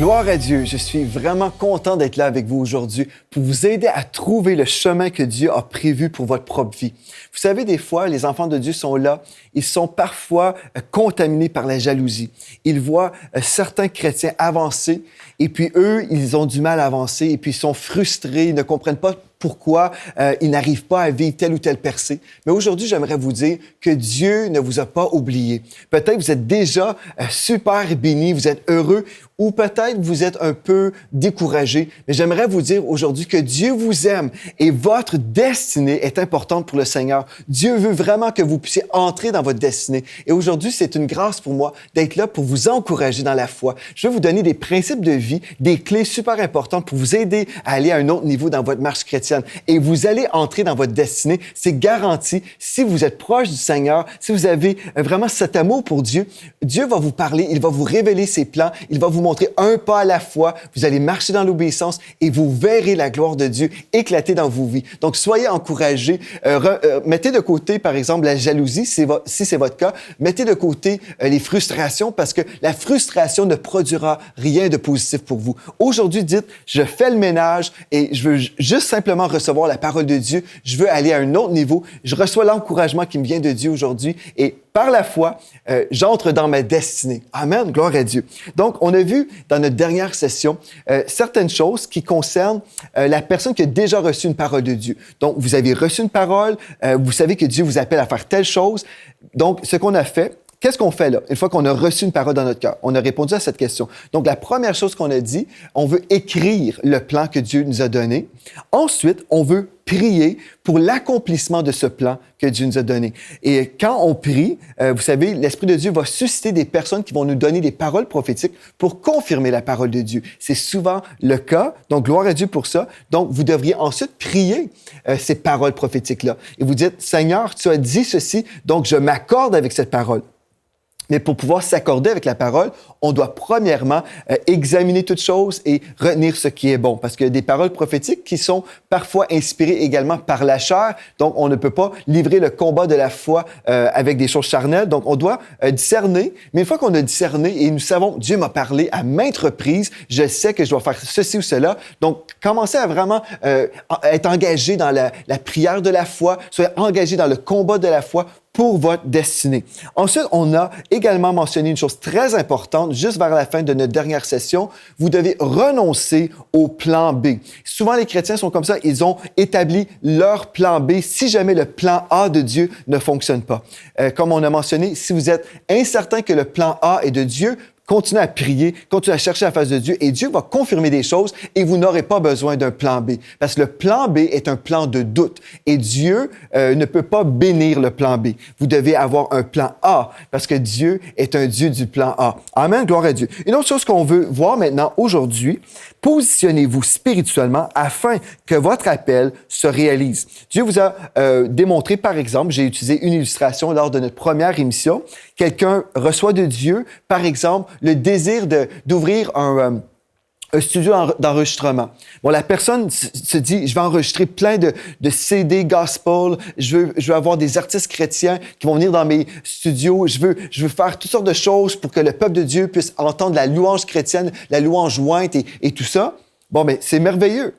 Gloire à Dieu, je suis vraiment content d'être là avec vous aujourd'hui pour vous aider à trouver le chemin que Dieu a prévu pour votre propre vie. Vous savez, des fois, les enfants de Dieu sont là, ils sont parfois contaminés par la jalousie. Ils voient certains chrétiens avancer et puis eux, ils ont du mal à avancer et puis ils sont frustrés, ils ne comprennent pas pourquoi ils n'arrivent pas à vivre telle ou telle percée. Mais aujourd'hui, j'aimerais vous dire que Dieu ne vous a pas oublié. Peut-être vous êtes déjà super béni, vous êtes heureux, ou peut-être vous êtes un peu découragé. Mais j'aimerais vous dire aujourd'hui que Dieu vous aime et votre destinée est importante pour le Seigneur. Dieu veut vraiment que vous puissiez entrer dans votre destinée. Et aujourd'hui, c'est une grâce pour moi d'être là pour vous encourager dans la foi. Je vais vous donner des principes de vie, des clés super importantes pour vous aider à aller à un autre niveau dans votre marche chrétienne. Et vous allez entrer dans votre destinée. C'est garanti. Si vous êtes proche du Seigneur, si vous avez vraiment cet amour pour Dieu, Dieu va vous parler, il va vous révéler ses plans, il va vous montrer un pas à la fois. Vous allez marcher dans l'obéissance et vous verrez la gloire de Dieu éclater dans vos vies. Donc, soyez encouragés. Mettez de côté, par exemple, la jalousie, si c'est votre cas. Mettez de côté les frustrations parce que la frustration ne produira rien de positif pour vous. Aujourd'hui, dites, je fais le ménage et je veux juste simplement recevoir la parole de Dieu. Je veux aller à un autre niveau. Je reçois l'encouragement qui me vient de Dieu aujourd'hui et par la foi, j'entre dans ma destinée. Amen, gloire à Dieu. Donc, on a vu dans notre dernière session certaines choses qui concernent la personne qui a déjà reçu une parole de Dieu. Donc, vous avez reçu une parole, vous savez que Dieu vous appelle à faire telle chose. Donc, ce qu'on a fait, qu'est-ce qu'on fait là, une fois qu'on a reçu une parole dans notre cœur? On a répondu à cette question. Donc, la première chose qu'on a dit, on veut écrire le plan que Dieu nous a donné. Ensuite, on veut prier pour l'accomplissement de ce plan que Dieu nous a donné. Et quand on prie, vous savez, l'Esprit de Dieu va susciter des personnes qui vont nous donner des paroles prophétiques pour confirmer la parole de Dieu. C'est souvent le cas, donc gloire à Dieu pour ça. Donc, vous devriez ensuite prier ces paroles prophétiques-là. Et vous dites, Seigneur, tu as dit ceci, donc je m'accorde avec cette parole. Mais pour pouvoir s'accorder avec la parole, on doit premièrement examiner toutes choses et retenir ce qui est bon. Parce qu'il y a des paroles prophétiques qui sont parfois inspirées également par la chair. Donc, on ne peut pas livrer le combat de la foi avec des choses charnelles. Donc, on doit discerner. Mais une fois qu'on a discerné et nous savons, Dieu m'a parlé à maintes reprises, je sais que je dois faire ceci ou cela. Donc, commencez à vraiment être engagé dans la prière de la foi, soyez engagé dans le combat de la foi pour votre destinée. Ensuite, on a également mentionné une chose très importante, juste vers la fin de notre dernière session. Vous devez renoncer au plan B. Souvent, les chrétiens sont comme ça. Ils ont établi leur plan B si jamais le plan A de Dieu ne fonctionne pas. Comme on a mentionné, si vous êtes incertain que le plan A est de Dieu, continuez à prier, continuez à chercher la face de Dieu et Dieu va confirmer des choses et vous n'aurez pas besoin d'un plan B. Parce que le plan B est un plan de doute et Dieu ne peut pas bénir le plan B. Vous devez avoir un plan A parce que Dieu est un Dieu du plan A. Amen, gloire à Dieu. Une autre chose qu'on veut voir maintenant aujourd'hui, positionnez-vous spirituellement afin que votre appel se réalise. Dieu vous a démontré, par exemple, j'ai utilisé une illustration lors de notre première émission, quelqu'un reçoit de Dieu, par exemple, le désir d'ouvrir un studio d'enregistrement. Bon, la personne se dit, je vais enregistrer plein de CD gospel, je veux avoir des artistes chrétiens qui vont venir dans mes studios, je veux faire toutes sortes de choses pour que le peuple de Dieu puisse entendre la louange chrétienne, la louange jointe et tout ça. Bon, mais c'est merveilleux.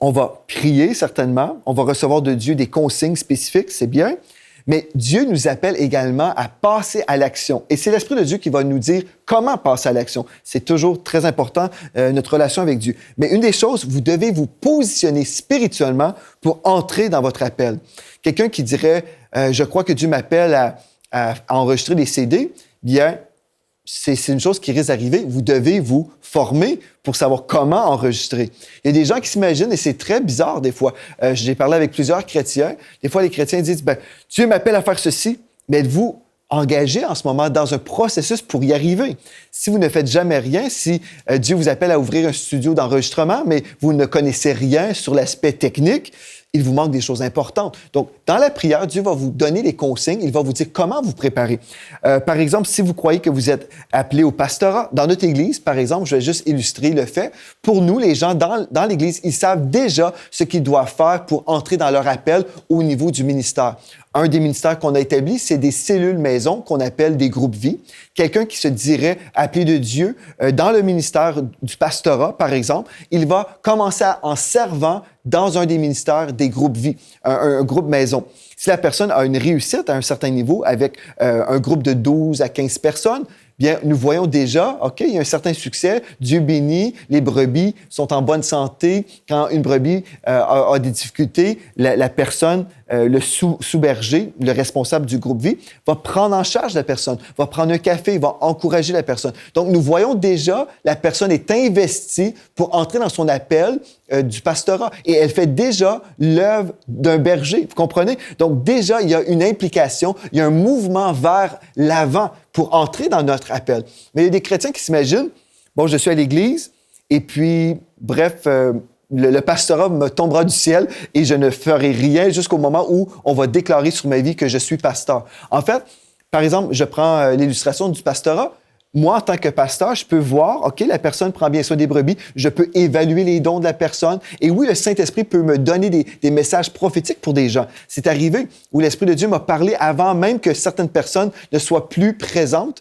On va prier certainement, on va recevoir de Dieu des consignes spécifiques, c'est bien. Mais Dieu nous appelle également à passer à l'action. Et c'est l'Esprit de Dieu qui va nous dire comment passer à l'action. C'est toujours très important, notre relation avec Dieu. Mais une des choses, vous devez vous positionner spirituellement pour entrer dans votre appel. Quelqu'un qui dirait, je crois que Dieu m'appelle à enregistrer des CD, bien, c'est une chose qui risque d'arriver. Vous devez vous former pour savoir comment enregistrer. Il y a des gens qui s'imaginent, et c'est très bizarre des fois. J'ai parlé avec plusieurs chrétiens. Des fois, les chrétiens disent, Dieu m'appelle à faire ceci, mais êtes-vous engagé en ce moment dans un processus pour y arriver? Si vous ne faites jamais rien, si Dieu vous appelle à ouvrir un studio d'enregistrement, mais vous ne connaissez rien sur l'aspect technique, il vous manque des choses importantes. Donc, dans la prière, Dieu va vous donner les consignes, il va vous dire comment vous préparer. Par exemple, si vous croyez que vous êtes appelé au pastorat, dans notre Église, par exemple, je vais juste illustrer le fait, pour nous, les gens dans l'Église, ils savent déjà ce qu'ils doivent faire pour entrer dans leur appel au niveau du ministère. un des ministères qu'on a établi, c'est des cellules maison qu'on appelle des groupes vie. Quelqu'un qui se dirait appelé de Dieu dans le ministère du pastorat, par exemple, il va commencer en servant dans un des ministères des groupes vie, un groupe maison. Si la personne a une réussite à un certain niveau avec un groupe de 12 à 15 personnes, bien, nous voyons déjà, OK, il y a un certain succès, Dieu bénit, les brebis sont en bonne santé. Quand une brebis a des difficultés, la personne, le sous-berger, le responsable du groupe vie, va prendre en charge la personne, va prendre un café, va encourager la personne. Donc, nous voyons déjà, la personne est investie pour entrer dans son appel du pastorat. Et elle fait déjà l'œuvre d'un berger, vous comprenez? Donc, déjà, il y a une implication, il y a un mouvement vers l'avant pour entrer dans notre appel. Mais il y a des chrétiens qui s'imaginent, bon, je suis à l'Église, et puis, bref, le pastorat me tombera du ciel et je ne ferai rien jusqu'au moment où on va déclarer sur ma vie que je suis pasteur. En fait, par exemple, je prends l'illustration du pastorat. Moi, en tant que pasteur, je peux voir, OK, la personne prend bien soin des brebis, je peux évaluer les dons de la personne. Et oui, le Saint-Esprit peut me donner des messages prophétiques pour des gens. C'est arrivé où l'Esprit de Dieu m'a parlé avant même que certaines personnes ne soient plus présentes.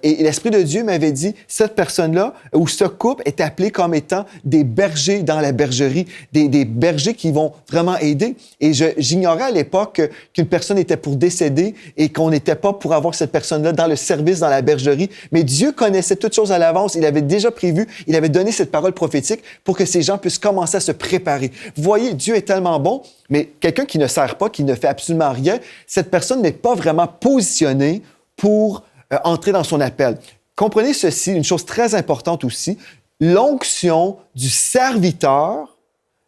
Et l'Esprit de Dieu m'avait dit, cette personne-là, ou ce couple est appelé comme étant des bergers dans la bergerie, des bergers qui vont vraiment aider. Et j'ignorais à l'époque qu'une personne était pour décéder et qu'on n'était pas pour avoir cette personne-là dans le service, dans la bergerie. Mais Dieu connaissait toutes choses à l'avance. Il avait déjà prévu, il avait donné cette parole prophétique pour que ces gens puissent commencer à se préparer. Vous voyez, Dieu est tellement bon, mais quelqu'un qui ne sert pas, qui ne fait absolument rien, cette personne n'est pas vraiment positionnée pour entrer dans son appel. Comprenez ceci, une chose très importante aussi, l'onction du serviteur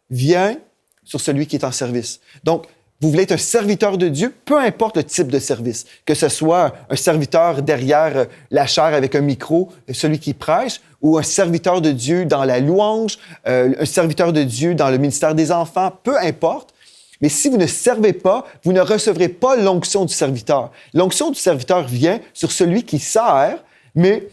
vient sur celui qui est en service. Donc, vous voulez être un serviteur de Dieu, peu importe le type de service, que ce soit un serviteur derrière la chaire avec un micro, celui qui prêche, ou un serviteur de Dieu dans la louange, un serviteur de Dieu dans le ministère des enfants, peu importe. Mais si vous ne servez pas, vous ne recevrez pas l'onction du serviteur. L'onction du serviteur vient sur celui qui sert, mais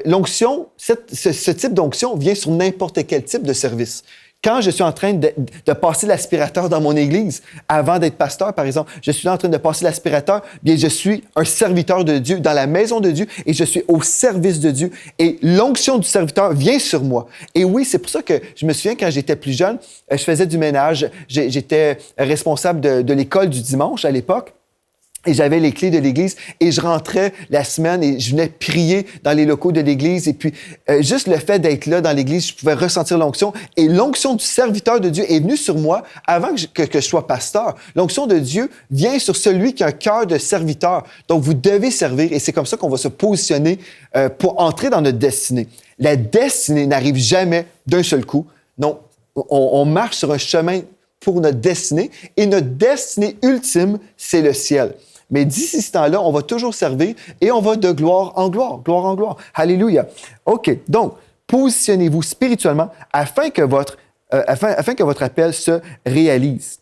l'onction, ce type d'onction vient sur n'importe quel type de service. Quand je suis en train de passer l'aspirateur dans mon église, avant d'être pasteur, par exemple, je suis en train de passer l'aspirateur, bien, je suis un serviteur de Dieu dans la maison de Dieu et je suis au service de Dieu. Et l'onction du serviteur vient sur moi. Et oui, c'est pour ça que je me souviens, quand j'étais plus jeune, je faisais du ménage. J'étais responsable de l'école du dimanche à l'époque. Et j'avais les clés de l'église et je rentrais la semaine et je venais prier dans les locaux de l'église. Et puis, juste le fait d'être là dans l'église, je pouvais ressentir l'onction. Et l'onction du serviteur de Dieu est venue sur moi avant que je sois pasteur. L'onction de Dieu vient sur celui qui a un cœur de serviteur. Donc, vous devez servir et c'est comme ça qu'on va se positionner pour entrer dans notre destinée. La destinée n'arrive jamais d'un seul coup. Non, on marche sur un chemin pour notre destinée et notre destinée ultime, c'est le ciel. Mais d'ici ce temps-là, on va toujours servir et on va de gloire en gloire, gloire en gloire. Alléluia. OK, donc, positionnez-vous spirituellement afin que votre appel se réalise.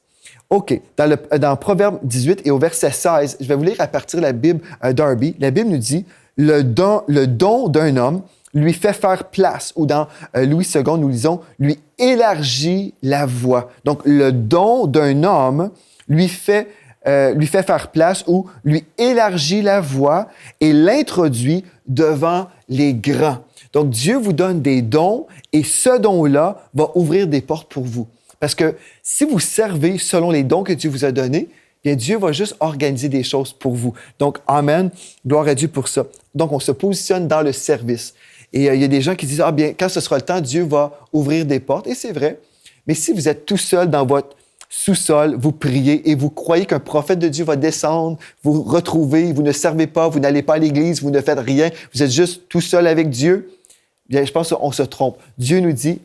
OK, dans Proverbe 18 et au verset 16, je vais vous lire à partir de la Bible Darby. La Bible nous dit « Le don d'un homme lui fait faire place » ou dans Louis II, nous lisons « lui élargit la voie ». Donc, le don d'un homme lui fait faire place ou lui élargit la voie et l'introduit devant les grands. Donc, Dieu vous donne des dons et ce don-là va ouvrir des portes pour vous. Parce que si vous servez selon les dons que Dieu vous a donnés, bien Dieu va juste organiser des choses pour vous. Donc, amen, gloire à Dieu pour ça. Donc, on se positionne dans le service. Et il y a des gens qui disent, ah bien, quand ce sera le temps, Dieu va ouvrir des portes. Et c'est vrai. Mais si vous êtes tout seul dans votre sous-sol, vous priez et vous croyez qu'un prophète de Dieu va descendre, vous retrouver, vous ne servez pas, vous n'allez pas à l'église, vous ne faites rien, vous êtes juste tout seul avec Dieu, bien, je pense qu'on se trompe. Dieu nous dit,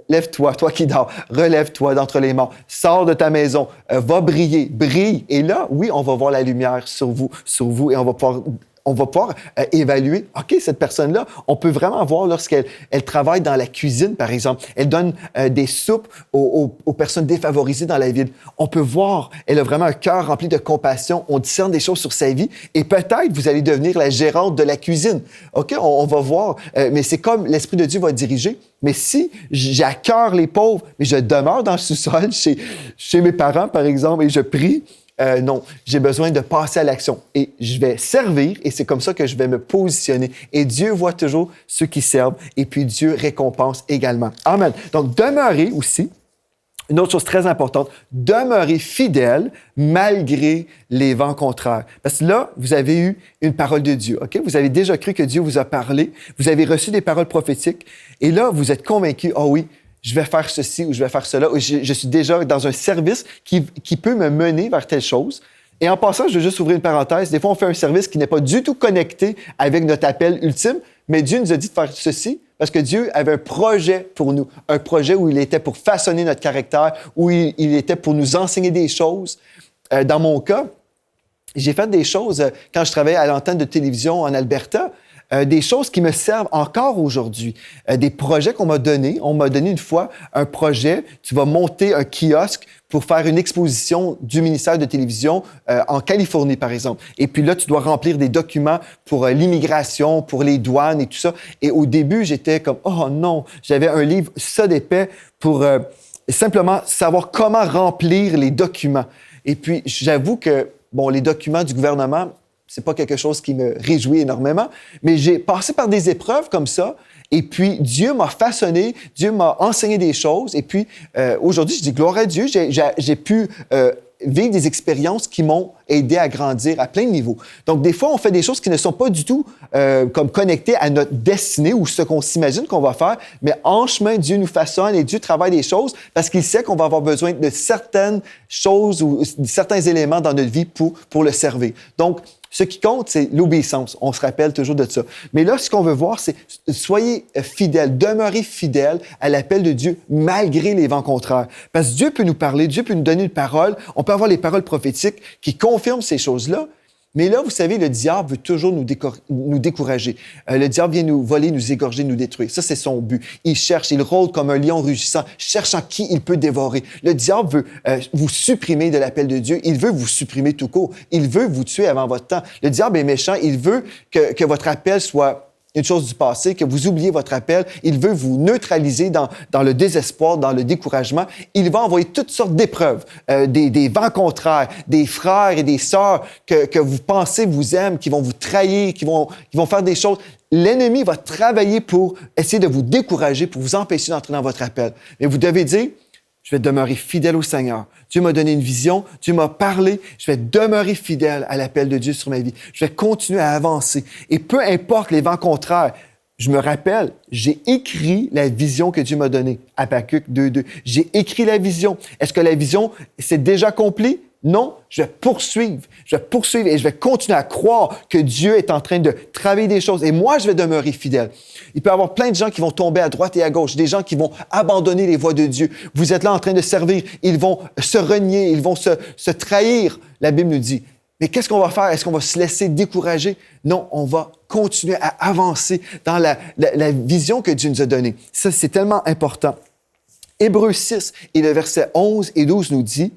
lève-toi, toi qui dors, relève-toi d'entre les morts, sors de ta maison, va briller, brille. Et là, oui, on va voir la lumière sur vous et on va pouvoir évaluer, OK, cette personne-là, on peut vraiment voir lorsqu'elle travaille dans la cuisine, par exemple. Elle donne des soupes aux personnes défavorisées dans la ville. On peut voir, elle a vraiment un cœur rempli de compassion. On discerne des choses sur sa vie et peut-être vous allez devenir la gérante de la cuisine. OK, on va voir, mais c'est comme l'Esprit de Dieu va diriger. Mais si j'ai à cœur les pauvres, mais je demeure dans le sous-sol chez mes parents, par exemple, et je prie, non, j'ai besoin de passer à l'action. Et je vais servir et c'est comme ça que je vais me positionner. Et Dieu voit toujours ceux qui servent et puis Dieu récompense également. Amen. Donc, demeurer aussi. Une autre chose très importante, demeurer fidèle malgré les vents contraires. Parce que là, vous avez eu une parole de Dieu, OK? Vous avez déjà cru que Dieu vous a parlé, vous avez reçu des paroles prophétiques, et là, vous êtes convaincu, ah oui, je vais faire ceci ou je vais faire cela, ou je suis déjà dans un service qui peut me mener vers telle chose. Et en passant, je veux juste ouvrir une parenthèse, des fois, on fait un service qui n'est pas du tout connecté avec notre appel ultime, mais Dieu nous a dit de faire ceci, parce que Dieu avait un projet pour nous, un projet où il était pour façonner notre caractère, où il était pour nous enseigner des choses. Dans mon cas, j'ai fait des choses quand je travaillais à l'antenne de télévision en Alberta, des choses qui me servent encore aujourd'hui. Des projets qu'on m'a donnés. On m'a donné une fois un projet, tu vas monter un kiosque pour faire une exposition du ministère de télévision en Californie, par exemple. Et puis là, tu dois remplir des documents pour l'immigration, pour les douanes et tout ça. Et au début, j'étais comme, oh non, j'avais un livre, ça d'épais, pour simplement savoir comment remplir les documents. Et puis, j'avoue que, bon, les documents du gouvernement, c'est pas quelque chose qui me réjouit énormément, mais j'ai passé par des épreuves comme ça, et puis Dieu m'a façonné, Dieu m'a enseigné des choses, et puis aujourd'hui, je dis gloire à Dieu, j'ai pu vivre des expériences qui m'ont aidé à grandir à plein de niveaux. Donc, des fois, on fait des choses qui ne sont pas du tout comme connectées à notre destinée ou ce qu'on s'imagine qu'on va faire, mais en chemin, Dieu nous façonne et Dieu travaille des choses parce qu'il sait qu'on va avoir besoin de certaines choses ou certains éléments dans notre vie pour le servir. Donc, ce qui compte, c'est l'obéissance. On se rappelle toujours de ça. Mais là, ce qu'on veut voir, c'est soyez fidèles, demeurez fidèles à l'appel de Dieu malgré les vents contraires. Parce que Dieu peut nous parler, Dieu peut nous donner une parole. On peut avoir les paroles prophétiques qui confirment ces choses-là. Mais là, vous savez, le diable veut toujours nous décourager. Le diable vient nous voler, nous égorger, nous détruire. Ça, c'est son but. Il cherche, il rôde comme un lion rugissant, cherchant qui il peut dévorer. Le diable veut vous supprimer de l'appel de Dieu. Il veut vous supprimer tout court. Il veut vous tuer avant votre temps. Le diable est méchant. Il veut que votre appel soit une chose du passé, que vous oubliez votre appel. Il veut vous neutraliser dans le désespoir, dans le découragement. Il va envoyer toutes sortes d'épreuves, des vents contraires, des frères et des sœurs que vous pensez vous aiment, qui vont vous trahir, qui vont faire des choses. L'ennemi va travailler pour essayer de vous décourager, pour vous empêcher d'entrer dans votre appel. Mais vous devez dire, je vais demeurer fidèle au Seigneur. Dieu m'a donné une vision, Dieu m'a parlé, je vais demeurer fidèle à l'appel de Dieu sur ma vie. Je vais continuer à avancer. Et peu importe les vents contraires, je me rappelle, j'ai écrit la vision que Dieu m'a donnée. Habakkuk 2:2. J'ai écrit la vision. Est-ce que la vision s'est déjà accomplie? Non, je vais poursuivre et je vais continuer à croire que Dieu est en train de travailler des choses. Et moi, je vais demeurer fidèle. Il peut y avoir plein de gens qui vont tomber à droite et à gauche, des gens qui vont abandonner les voies de Dieu. Vous êtes là en train de servir, ils vont se renier, ils vont se trahir, la Bible nous dit. Mais qu'est-ce qu'on va faire? Est-ce qu'on va se laisser décourager? Non, on va continuer à avancer dans la vision que Dieu nous a donnée. Ça, c'est tellement important. Hébreux 6 et le verset 11 et 12 nous dit,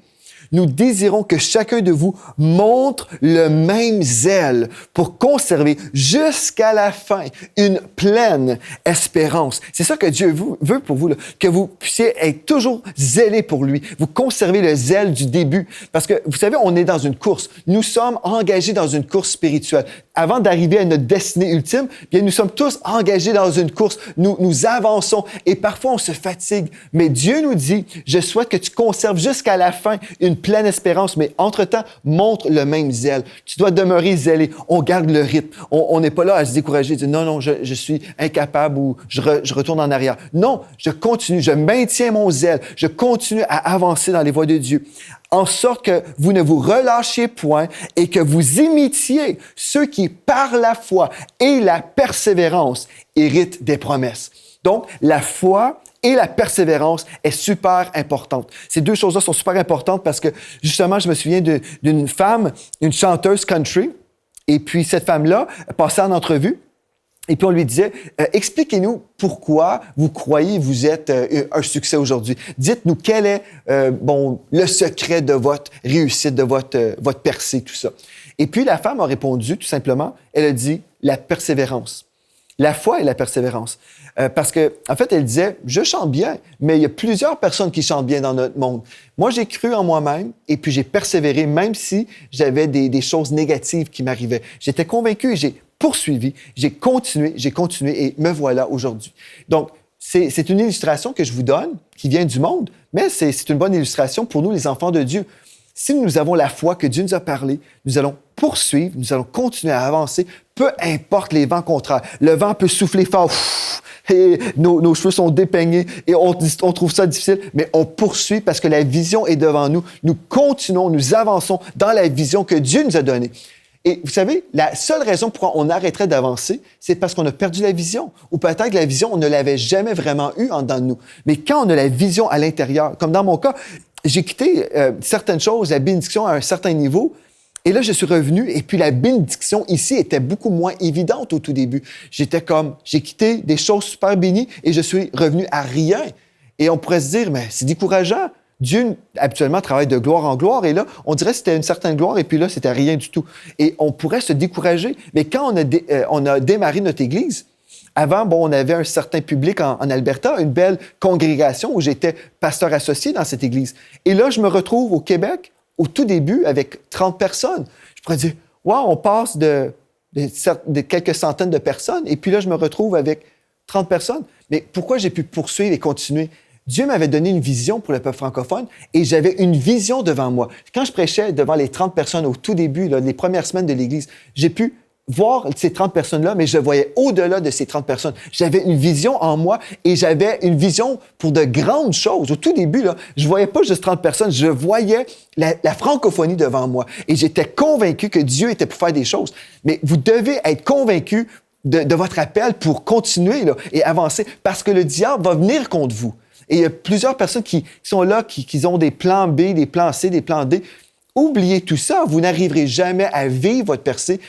nous désirons que chacun de vous montre le même zèle pour conserver jusqu'à la fin une pleine espérance. C'est ça que Dieu veut pour vous, là, que vous puissiez être toujours zélés pour lui. Vous conservez le zèle du début. Parce que, vous savez, on est dans une course. Nous sommes engagés dans une course spirituelle. Avant d'arriver à notre destinée ultime, bien, nous sommes tous engagés dans une course. Nous avançons et parfois on se fatigue. Mais Dieu nous dit, je souhaite que tu conserves jusqu'à la fin une pleine espérance, mais entre-temps, montre le même zèle. Tu dois demeurer zélé. On garde le rythme. On n'est pas là à se décourager, dire non, je suis incapable ou je retourne en arrière. Non, je continue, je maintiens mon zèle. Je continue à avancer dans les voies de Dieu, en sorte que vous ne vous relâchiez point et que vous imitiez ceux qui, par la foi et la persévérance, héritent des promesses. Donc, la foi et la persévérance est super importante. Ces deux choses-là sont super importantes parce que, justement, je me souviens d'une femme, une chanteuse country, et puis cette femme-là passait en entrevue, et puis on lui disait, expliquez-nous pourquoi vous croyez vous êtes un succès aujourd'hui. Dites-nous quel est le secret de votre réussite, de votre percée, tout ça. Et puis la femme a répondu tout simplement, elle a dit la persévérance. La foi et la persévérance. Parce que, en fait, elle disait, je chante bien, mais il y a plusieurs personnes qui chantent bien dans notre monde. Moi, j'ai cru en moi-même et puis j'ai persévéré, même si j'avais des choses négatives qui m'arrivaient. J'étais convaincu et j'ai poursuivi, j'ai continué et me voilà aujourd'hui. Donc, c'est une illustration que je vous donne qui vient du monde, mais c'est une bonne illustration pour nous, les enfants de Dieu. Si nous avons la foi que Dieu nous a parlé, nous allons poursuivre, nous allons continuer à avancer, peu importe les vents contraires. Le vent peut souffler fort, et nos cheveux sont dépeignés et on trouve ça difficile, mais on poursuit parce que la vision est devant nous. Nous continuons, nous avançons dans la vision que Dieu nous a donnée. Et vous savez, la seule raison pour laquelle on arrêterait d'avancer, c'est parce qu'on a perdu la vision. Ou peut-être que la vision, on ne l'avait jamais vraiment eue en dedans de nous. Mais quand on a la vision à l'intérieur, comme dans mon cas, j'ai quitté certaines choses, la bénédiction à un certain niveau, et là, je suis revenu, et puis la bénédiction ici était beaucoup moins évidente au tout début. J'ai quitté des choses super bénies, et je suis revenu à rien. Et on pourrait se dire, mais c'est décourageant. Dieu, habituellement, travaille de gloire en gloire, et là, on dirait que c'était une certaine gloire, et puis là, c'était rien du tout. Et on pourrait se décourager. Mais quand on a démarré notre Église, avant, on avait un certain public en Alberta, une belle congrégation où j'étais pasteur associé dans cette Église. Et là, je me retrouve au Québec, au tout début, avec 30 personnes. Je pourrais dire, wow, on passe de quelques centaines de personnes, et puis là, je me retrouve avec 30 personnes. Mais pourquoi j'ai pu poursuivre et continuer? Dieu m'avait donné une vision pour le peuple francophone et j'avais une vision devant moi. Quand je prêchais devant les 30 personnes au tout début, les premières semaines de l'Église, j'ai pu voir ces 30 personnes-là, mais je voyais au-delà de ces 30 personnes. J'avais une vision en moi et j'avais une vision pour de grandes choses. Au tout début, je voyais pas juste 30 personnes, je voyais la francophonie devant moi. Et j'étais convaincu que Dieu était pour faire des choses. Mais vous devez être convaincu de votre appel pour continuer et avancer parce que le diable va venir contre vous. Et il y a plusieurs personnes qui sont là, qui ont des plans B, des plans C, des plans D. Oubliez tout ça, vous n'arriverez jamais à vivre votre percée.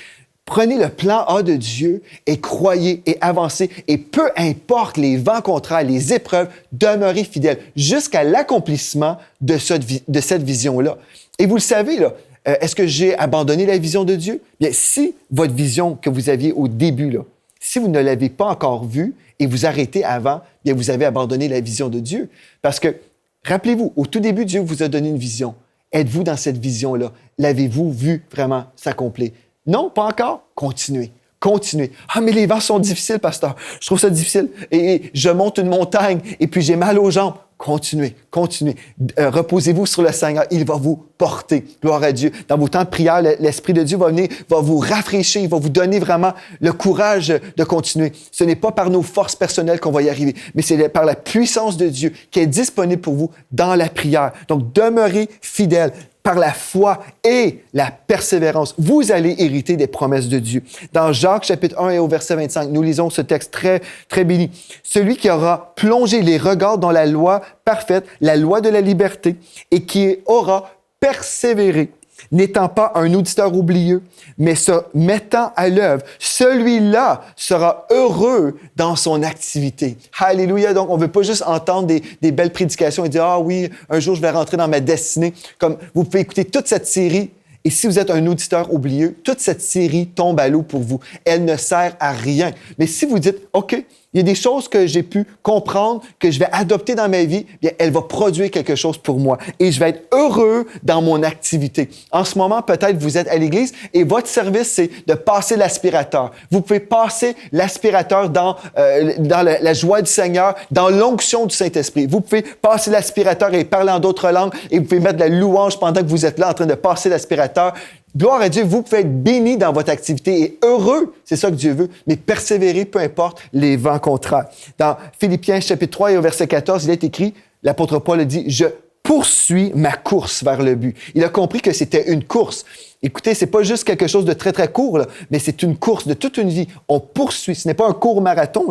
Prenez le plan A de Dieu et croyez et avancez. Et peu importe les vents contraires, les épreuves, demeurez fidèles jusqu'à l'accomplissement de cette vision-là. Et vous le savez, est-ce que j'ai abandonné la vision de Dieu? Bien, si votre vision que vous aviez au début, si vous ne l'avez pas encore vue et vous arrêtez avant, bien, vous avez abandonné la vision de Dieu. Parce que, rappelez-vous, au tout début, Dieu vous a donné une vision. Êtes-vous dans cette vision-là? L'avez-vous vu vraiment s'accomplir? Non, pas encore? Continuez. Continuez. Ah, mais les vents sont difficiles, pasteur. Je trouve ça difficile. Et je monte une montagne et puis j'ai mal aux jambes. Continuez, continuez. Reposez-vous sur le Seigneur. Il va vous porter. Gloire à Dieu. Dans vos temps de prière, l'Esprit de Dieu va venir, va vous rafraîchir, il va vous donner vraiment le courage de continuer. Ce n'est pas par nos forces personnelles qu'on va y arriver, mais c'est par la puissance de Dieu qui est disponible pour vous dans la prière. Donc, demeurez fidèles. Par la foi et la persévérance, vous allez hériter des promesses de Dieu. Dans Jacques chapitre 1 et au verset 25, nous lisons ce texte très, très béni. Celui qui aura plongé les regards dans la loi parfaite, la loi de la liberté, et qui aura persévéré, n'étant pas un auditeur oublieux, mais se mettant à l'œuvre, celui-là sera heureux dans son activité. Alléluia! Donc, on ne veut pas juste entendre des belles prédications et dire « Ah oui, un jour, je vais rentrer dans ma destinée. » Comme vous pouvez écouter toute cette série, et si vous êtes un auditeur oublieux, toute cette série tombe à l'eau pour vous. Elle ne sert à rien. Mais si vous dites « OK, il y a des choses que j'ai pu comprendre, que je vais adopter dans ma vie, bien, elle va produire quelque chose pour moi et je vais être heureux dans mon activité. » En ce moment, peut-être vous êtes à l'église et votre service, c'est de passer l'aspirateur. Vous pouvez passer l'aspirateur dans la joie du Seigneur, dans l'onction du Saint-Esprit. Vous pouvez passer l'aspirateur et parler en d'autres langues et vous pouvez mettre de la louange pendant que vous êtes là en train de passer l'aspirateur. Gloire à Dieu, vous pouvez être béni dans votre activité et heureux, c'est ça que Dieu veut, mais persévérer, peu importe les vents contraires. Dans Philippiens chapitre 3 et au verset 14, il est écrit, l'apôtre Paul a dit « Je poursuis ma course vers le but ». Il a compris que c'était une course. Écoutez, c'est pas juste quelque chose de très, très court, mais c'est une course de toute une vie. On poursuit, ce n'est pas un court marathon.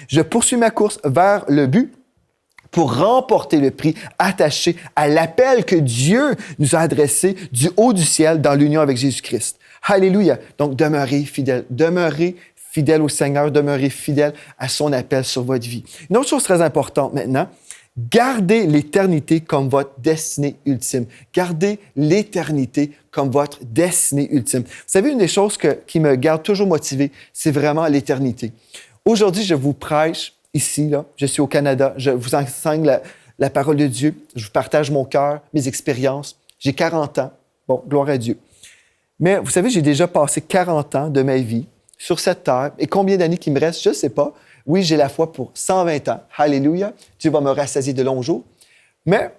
Je poursuis ma course vers le but pour remporter le prix attaché à l'appel que Dieu nous a adressé du haut du ciel dans l'union avec Jésus-Christ. Alléluia! Donc, demeurez fidèle au Seigneur, demeurez fidèle à son appel sur votre vie. Une autre chose très importante maintenant, gardez l'éternité comme votre destinée ultime. Gardez l'éternité comme votre destinée ultime. Vous savez, une des choses qui me garde toujours motivé, c'est vraiment l'éternité. Aujourd'hui, je vous prêche ici, là. Je suis au Canada. Je vous enseigne la parole de Dieu. Je vous partage mon cœur, mes expériences. J'ai 40 ans. Bon, gloire à Dieu. Mais vous savez, j'ai déjà passé 40 ans de ma vie sur cette terre. Et combien d'années qu'il me reste, je ne sais pas. Oui, j'ai la foi pour 120 ans. Alléluia. Dieu va me rassasier de longs jours. Mais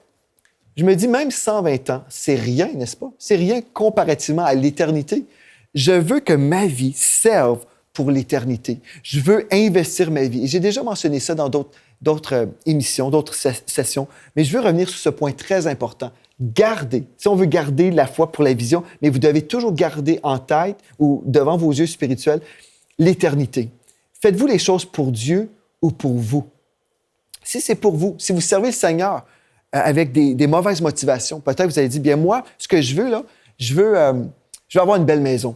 je me dis, même 120 ans, c'est rien, n'est-ce pas? C'est rien comparativement à l'éternité. Je veux que ma vie serve pour l'éternité. Je veux investir ma vie. Et j'ai déjà mentionné ça dans d'autres émissions, d'autres sessions, mais je veux revenir sur ce point très important. Gardez, si on veut garder la foi pour la vision, mais vous devez toujours garder en tête ou devant vos yeux spirituels l'éternité. Faites-vous les choses pour Dieu ou pour vous? Si c'est pour vous, si vous servez le Seigneur avec des mauvaises motivations, peut-être vous allez dire, bien moi, ce que je veux, là, je veux avoir une belle maison.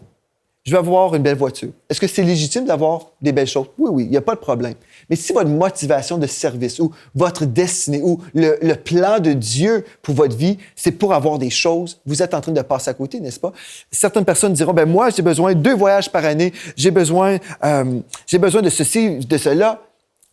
Je veux avoir une belle voiture. Est-ce que c'est légitime d'avoir des belles choses? Oui, oui, il n'y a pas de problème. Mais si votre motivation de service ou votre destinée ou le plan de Dieu pour votre vie, c'est pour avoir des choses, vous êtes en train de passer à côté, n'est-ce pas? Certaines personnes diront, ben moi, j'ai besoin de 2 voyages par année, j'ai besoin de ceci, de cela.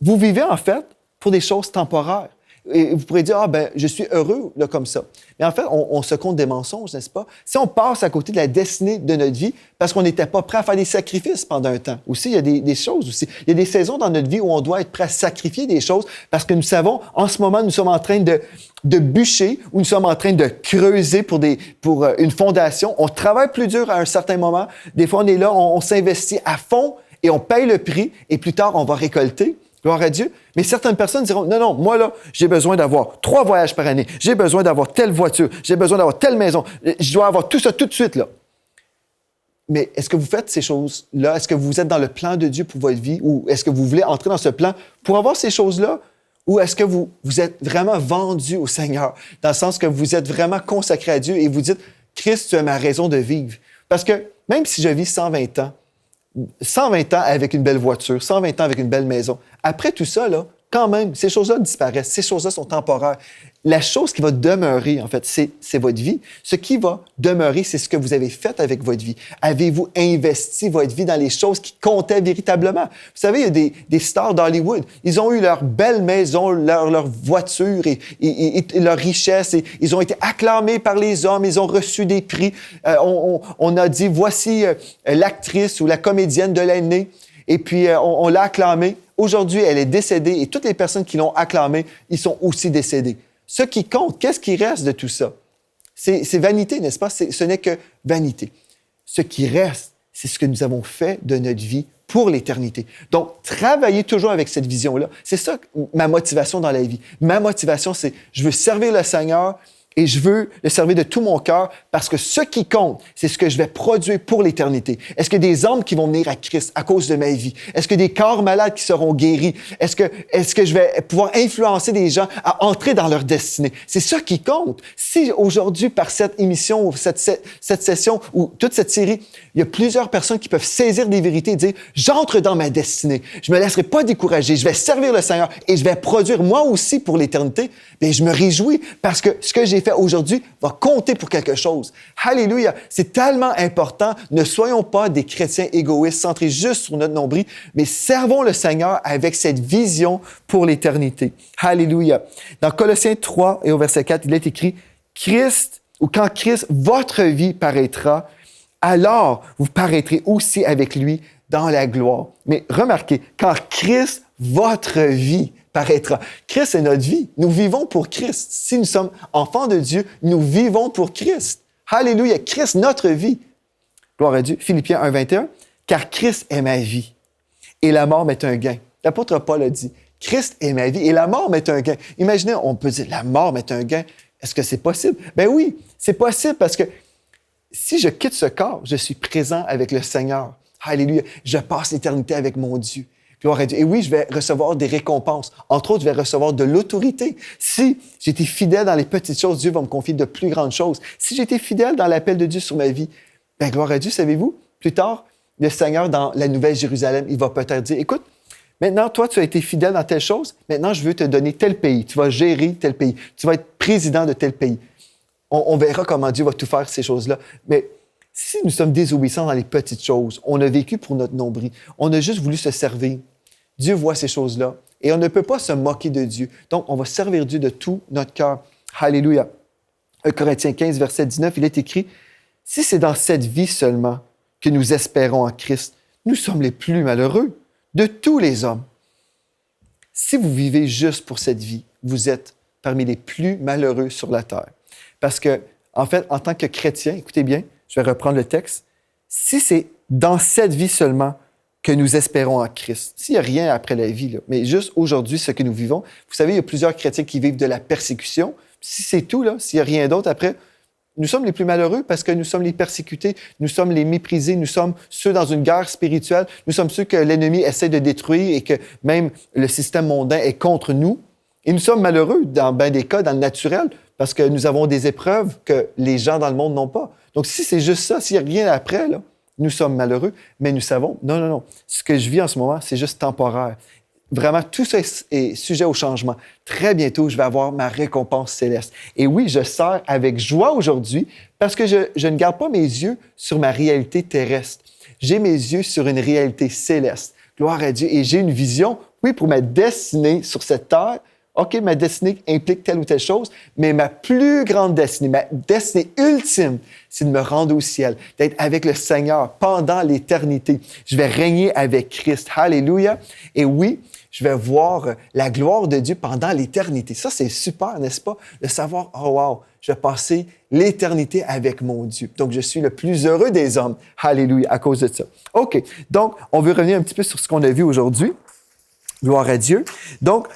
Vous vivez en fait pour des choses temporaires. Et vous pourrez dire, je suis heureux là, comme ça. Mais en fait, on se compte des mensonges, n'est-ce pas? Si on passe à côté de la destinée de notre vie parce qu'on n'était pas prêt à faire des sacrifices pendant un temps. Aussi, il y a des choses aussi. Il y a des saisons dans notre vie où on doit être prêt à sacrifier des choses parce que nous savons, en ce moment, nous sommes en train de bûcher ou nous sommes en train de creuser pour une fondation. On travaille plus dur à un certain moment. Des fois, on est là, on s'investit à fond et on paye le prix et plus tard, on va récolter. Gloire à Dieu. Mais certaines personnes diront, non, moi, là, j'ai besoin d'avoir 3 voyages par année. J'ai besoin d'avoir telle voiture. J'ai besoin d'avoir telle maison. Je dois avoir tout ça tout de suite, là. Mais est-ce que vous faites ces choses-là? Est-ce que vous êtes dans le plan de Dieu pour votre vie? Ou est-ce que vous voulez entrer dans ce plan pour avoir ces choses-là? Ou est-ce que vous êtes vraiment vendu au Seigneur? Dans le sens que vous êtes vraiment consacré à Dieu et vous dites, Christ, tu es ma raison de vivre. Parce que même si je vis 120 ans avec une belle voiture, 120 ans avec une belle maison. Après tout ça, là, quand même, ces choses-là disparaissent. Ces choses-là sont temporaires. La chose qui va demeurer, en fait, c'est votre vie. Ce qui va demeurer, c'est ce que vous avez fait avec votre vie. Avez-vous investi votre vie dans les choses qui comptaient véritablement? Vous savez, il y a des stars d'Hollywood. Ils ont eu leur belle maison, leur voiture et leur richesse. Et ils ont été acclamés par les hommes. Ils ont reçu des prix. On a dit, voici l'actrice ou la comédienne de l'année. Et puis, on l'a acclamée. Aujourd'hui, elle est décédée et toutes les personnes qui l'ont acclamée, ils sont aussi décédés. Ce qui compte, qu'est-ce qui reste de tout ça? C'est vanité, n'est-ce pas? Ce n'est que vanité. Ce qui reste, c'est ce que nous avons fait de notre vie pour l'éternité. Donc, travaillez toujours avec cette vision-là. C'est ça ma motivation dans la vie. Ma motivation, c'est je veux servir le Seigneur et je veux le servir de tout mon cœur parce que ce qui compte, c'est ce que je vais produire pour l'éternité. Est-ce que des hommes qui vont venir à Christ à cause de ma vie? Est-ce que des corps malades qui seront guéris? Est-ce que je vais pouvoir influencer des gens à entrer dans leur destinée? C'est ça qui compte. Si aujourd'hui, par cette émission, ou cette session ou toute cette série, il y a plusieurs personnes qui peuvent saisir des vérités et dire « J'entre dans ma destinée. Je me laisserai pas décourager. Je vais servir le Seigneur et je vais produire moi aussi pour l'éternité. » Bien, je me réjouis parce que ce que j'ai fait aujourd'hui va compter pour quelque chose. Alléluia! C'est tellement important. Ne soyons pas des chrétiens égoïstes, centrés juste sur notre nombril, mais servons le Seigneur avec cette vision pour l'éternité. Alléluia! Dans Colossiens 3 et au verset 4, il est écrit « Christ, ou quand Christ, votre vie paraîtra, alors vous paraîtrez aussi avec lui dans la gloire. » Mais remarquez, quand Christ, votre vie paraîtra. Christ est notre vie. Nous vivons pour Christ. Si nous sommes enfants de Dieu, nous vivons pour Christ. Alléluia. Christ, notre vie. Gloire à Dieu. Philippiens 1, 21. Car Christ est ma vie et la mort m'est un gain. L'apôtre Paul a dit, Christ est ma vie et la mort m'est un gain. Imaginez, on peut dire, la mort m'est un gain. Est-ce que c'est possible? Ben oui, c'est possible parce que si je quitte ce corps, je suis présent avec le Seigneur. Alléluia. Je passe l'éternité avec mon Dieu. Gloire à Dieu. Et oui, je vais recevoir des récompenses. Entre autres, je vais recevoir de l'autorité. Si j'ai été fidèle dans les petites choses, Dieu va me confier de plus grandes choses. Si j'ai été fidèle dans l'appel de Dieu sur ma vie, bien, gloire à Dieu, savez-vous, plus tard, le Seigneur, dans la Nouvelle Jérusalem, il va peut-être dire, écoute, maintenant, toi, tu as été fidèle dans telle chose, maintenant, je veux te donner tel pays. Tu vas gérer tel pays. Tu vas être président de tel pays. On verra comment Dieu va tout faire, ces choses-là. Mais si nous sommes désobéissants dans les petites choses, on a vécu pour notre nombril, on a juste voulu se servir, Dieu voit ces choses-là et on ne peut pas se moquer de Dieu. Donc, on va servir Dieu de tout notre cœur. Alléluia. 1 Corinthiens 15, verset 19, il est écrit, « Si c'est dans cette vie seulement que nous espérons en Christ, nous sommes les plus malheureux de tous les hommes. » Si vous vivez juste pour cette vie, vous êtes parmi les plus malheureux sur la terre. Parce que, en fait, en tant que chrétien, écoutez bien, je vais reprendre le texte, si c'est dans cette vie seulement que nous espérons en Christ, s'il n'y a rien après la vie, là, mais juste aujourd'hui, ce que nous vivons, vous savez, il y a plusieurs chrétiens qui vivent de la persécution. Si c'est tout, là, s'il n'y a rien d'autre après, nous sommes les plus malheureux parce que nous sommes les persécutés, nous sommes les méprisés, nous sommes ceux dans une guerre spirituelle, nous sommes ceux que l'ennemi essaie de détruire et que même le système mondain est contre nous. Et nous sommes malheureux dans bien des cas, dans le naturel, parce que nous avons des épreuves que les gens dans le monde n'ont pas. Donc, si c'est juste ça, s'il n'y a rien après, là, nous sommes malheureux, mais nous savons, non, ce que je vis en ce moment, c'est juste temporaire. Vraiment, tout ça est sujet au changement. Très bientôt, je vais avoir ma récompense céleste. Et oui, je sers avec joie aujourd'hui parce que je ne garde pas mes yeux sur ma réalité terrestre. J'ai mes yeux sur une réalité céleste. Gloire à Dieu. Et j'ai une vision, oui, pour ma destinée sur cette terre. OK, ma destinée implique telle ou telle chose, mais ma plus grande destinée, ma destinée ultime, c'est de me rendre au ciel, d'être avec le Seigneur pendant l'éternité. Je vais régner avec Christ. Alléluia. Et oui, je vais voir la gloire de Dieu pendant l'éternité. Ça, c'est super, n'est-ce pas? De savoir, oh wow, je vais passer l'éternité avec mon Dieu. Donc, je suis le plus heureux des hommes. Alléluia, à cause de ça. OK, donc, on veut revenir un petit peu sur ce qu'on a vu aujourd'hui. Gloire à Dieu. Donc,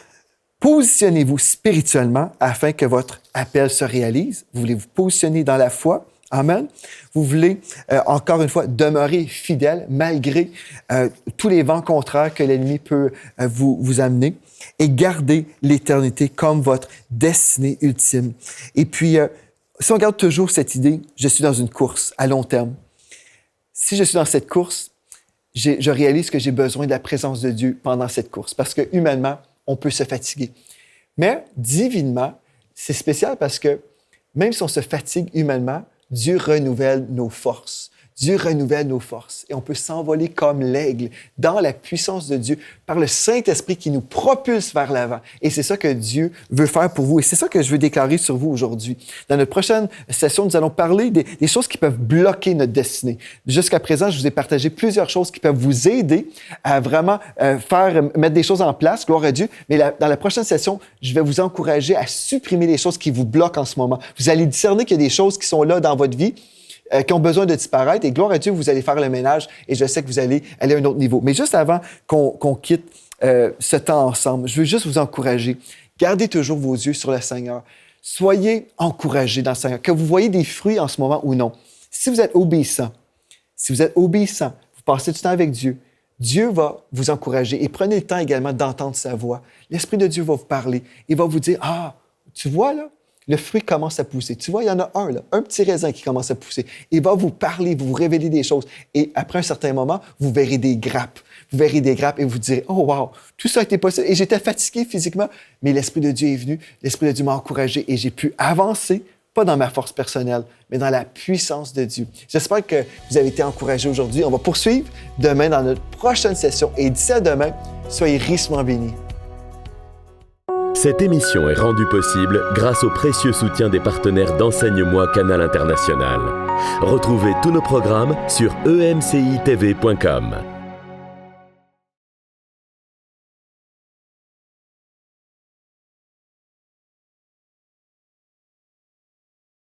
positionnez-vous spirituellement afin que votre appel se réalise. Vous voulez vous positionner dans la foi. Amen. Vous voulez, encore une fois, demeurer fidèle malgré tous les vents contraires que l'ennemi peut vous amener et garder l'éternité comme votre destinée ultime. Et puis, si on garde toujours cette idée, je suis dans une course à long terme. Si je suis dans cette course, je réalise que j'ai besoin de la présence de Dieu pendant cette course parce que humainement, on peut se fatiguer. Mais divinement, c'est spécial parce que même si on se fatigue humainement, Dieu renouvelle nos forces. Dieu renouvelle nos forces et on peut s'envoler comme l'aigle dans la puissance de Dieu par le Saint-Esprit qui nous propulse vers l'avant. Et c'est ça que Dieu veut faire pour vous. Et c'est ça que je veux déclarer sur vous aujourd'hui. Dans notre prochaine session, nous allons parler des choses qui peuvent bloquer notre destinée. Jusqu'à présent, je vous ai partagé plusieurs choses qui peuvent vous aider à vraiment mettre des choses en place, gloire à Dieu. Mais dans la prochaine session, je vais vous encourager à supprimer les choses qui vous bloquent en ce moment. Vous allez discerner qu'il y a des choses qui sont là dans votre vie qui ont besoin de disparaître. Et gloire à Dieu, vous allez faire le ménage et je sais que vous allez aller à un autre niveau. Mais juste avant qu'on quitte ce temps ensemble, je veux juste vous encourager. Gardez toujours vos yeux sur le Seigneur. Soyez encouragés dans le Seigneur. Que vous voyez des fruits en ce moment ou non. Si vous êtes obéissant, vous passez du temps avec Dieu, Dieu va vous encourager. Et prenez le temps également d'entendre sa voix. L'Esprit de Dieu va vous parler. Il va vous dire, « Ah, tu vois là? Le fruit commence à pousser. Tu vois, il y en a un, là, un petit raisin qui commence à pousser. Il va vous parler, vous révéler des choses. Et après un certain moment, vous verrez des grappes. Vous verrez des grappes et vous direz, oh wow, tout ça a été possible. Et j'étais fatigué physiquement, mais l'Esprit de Dieu est venu. L'Esprit de Dieu m'a encouragé et j'ai pu avancer, pas dans ma force personnelle, mais dans la puissance de Dieu. J'espère que vous avez été encouragés aujourd'hui. On va poursuivre demain dans notre prochaine session. Et d'ici à demain, soyez richement bénis. Cette émission est rendue possible grâce au précieux soutien des partenaires d'Enseigne-moi Canal International. Retrouvez tous nos programmes sur emcitv.com.